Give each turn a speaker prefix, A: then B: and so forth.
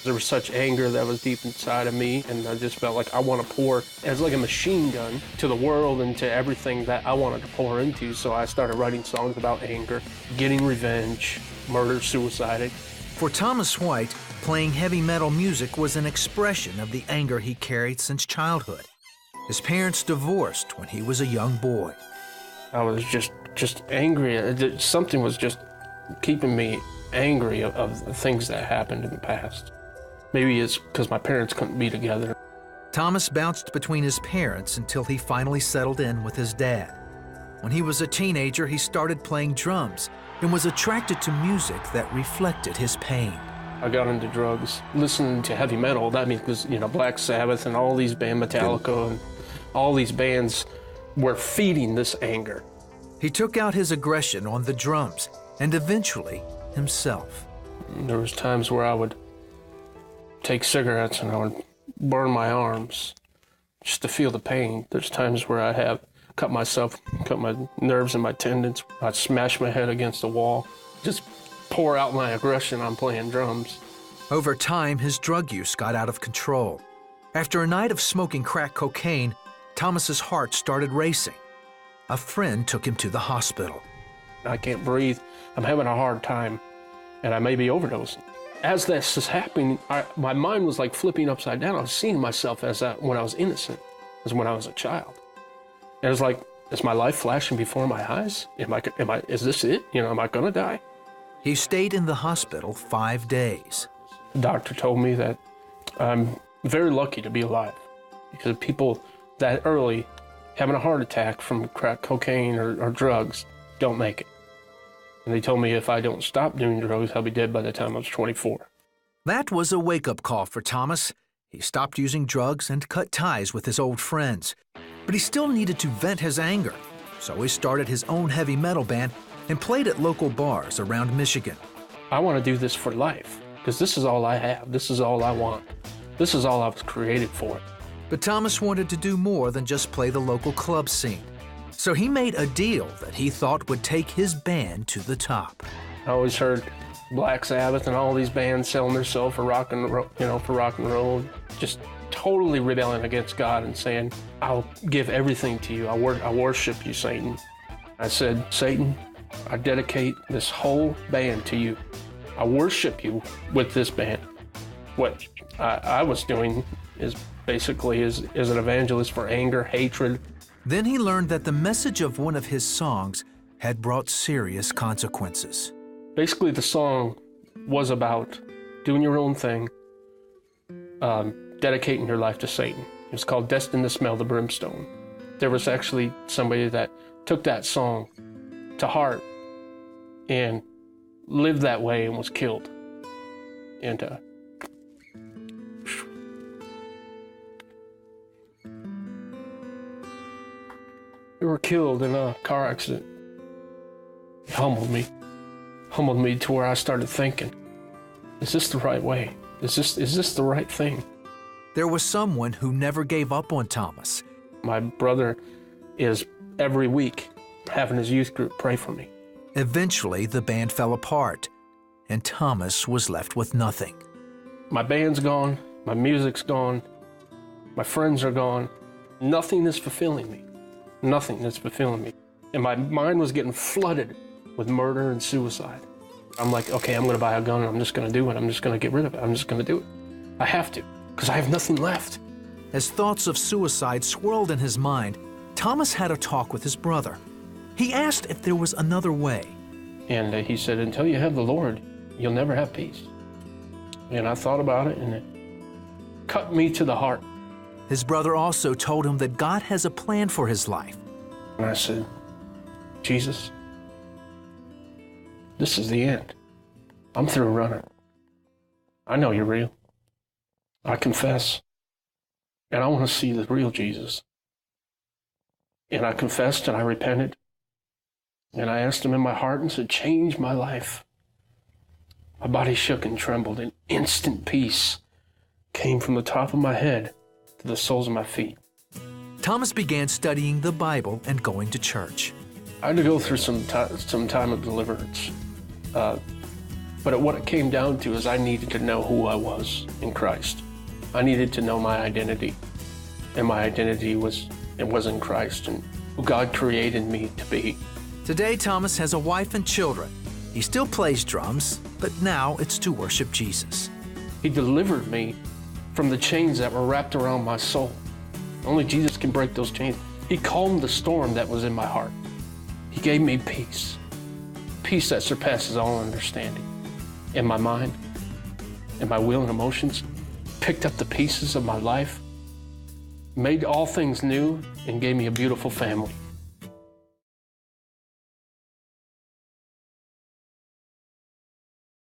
A: There was such anger that was deep inside of me, and I just felt like I want to pour as like a machine gun to the world and to everything that I wanted to pour into. So I started writing songs about anger, getting revenge, murder, suicide.
B: For Thomas White, playing heavy metal music was an expression of the anger he carried since childhood. His parents divorced when he was a young boy.
A: I was just angry. Something was just keeping me angry of the things that happened in the past. Maybe it's because my parents couldn't be together.
B: Thomas bounced between his parents until he finally settled in with his dad. When he was a teenager, he started playing drums and was attracted to music that reflected his pain.
A: I got into drugs, listening to heavy metal. That means, because, Black Sabbath and all these bands, Metallica, and all these bands were feeding this anger.
B: He took out his aggression on the drums and eventually himself.
A: There was times where I would take cigarettes and I would burn my arms just to feel the pain. There's times where I have cut my nerves and my tendons. I'd smash my head against the wall, just pour out my aggression on playing drums.
B: Over time, his drug use got out of control. After a night of smoking crack cocaine, Thomas's heart started racing. A friend took him to the hospital.
A: I can't breathe. I'm having a hard time, and I may be overdosing. As this is happening, my mind was like flipping upside down. I was seeing myself as when I was innocent, as when I was a child. And it was like, is my life flashing before my eyes? Is this it? Am I gonna die?
B: He stayed in the hospital 5 days.
A: The doctor told me that I'm very lucky to be alive, because people that early having a heart attack from crack cocaine or drugs don't make it. And they told me if I don't stop doing drugs, I'll be dead by the time I was 24.
B: That was a wake-up call for Thomas. He stopped using drugs and cut ties with his old friends. But he still needed to vent his anger, so he started his own heavy metal band and played at local bars around Michigan.
A: I want to do this for life, because this is all I have. This is all I want. This is all I was created for.
B: But Thomas wanted to do more than just play the local club scene. So he made a deal that he thought would take his band to the top.
A: I always heard Black Sabbath and all these bands selling themselves for rock and roll, just totally rebelling against God and saying, I'll give everything to you. I worship you, Satan. I said, Satan, I dedicate this whole band to you. I worship you with this band. What I was doing is basically is an evangelist for anger, hatred.
B: Then he learned that the message of one of his songs had brought serious consequences.
A: Basically, the song was about doing your own thing, dedicating your life to Satan. It was called Destined to Smell the Brimstone. There was actually somebody that took that song to heart and lived that way and was killed. And they were killed in a car accident. It humbled me to where I started thinking, is this the right way? Is this the right thing?
B: There was someone who never gave up on Thomas.
A: My brother is every week having his youth group pray for me.
B: Eventually, the band fell apart, and Thomas was left with nothing.
A: My band's gone, my music's gone, my friends are gone. Nothing is fulfilling me. Nothing is fulfilling me. And my mind was getting flooded with murder and suicide. I'm like, okay, I'm gonna buy a gun and I'm just gonna do it. I'm just gonna get rid of it. I'm just gonna do it. I have to, because I have nothing left.
B: As thoughts of suicide swirled in his mind, Thomas had a talk with his brother. He asked if there was another way.
A: And he said, until you have the Lord, you'll never have peace. And I thought about it, and it cut me to the heart.
B: His brother also told him that God has a plan for his life.
A: And I said, Jesus, this is the end. I'm through running. I know you're real. I confess. And I want to see the real Jesus. And I confessed and I repented. And I asked him in my heart and said, change my life. My body shook and trembled, and instant peace came from the top of my head to the soles of my feet.
B: Thomas began studying the Bible and going to church.
A: I had to go through some time of deliverance. But what it came down to is I needed to know who I was in Christ. I needed to know my identity. And my identity was in Christ and who God created me to be.
B: Today, Thomas has a wife and children. He still plays drums, but now it's to worship Jesus.
A: He delivered me from the chains that were wrapped around my soul. Only Jesus can break those chains. He calmed the storm that was in my heart. He gave me peace, peace that surpasses all understanding. In my mind, in my will and emotions, picked up the pieces of my life, made all things new, and gave me a beautiful family.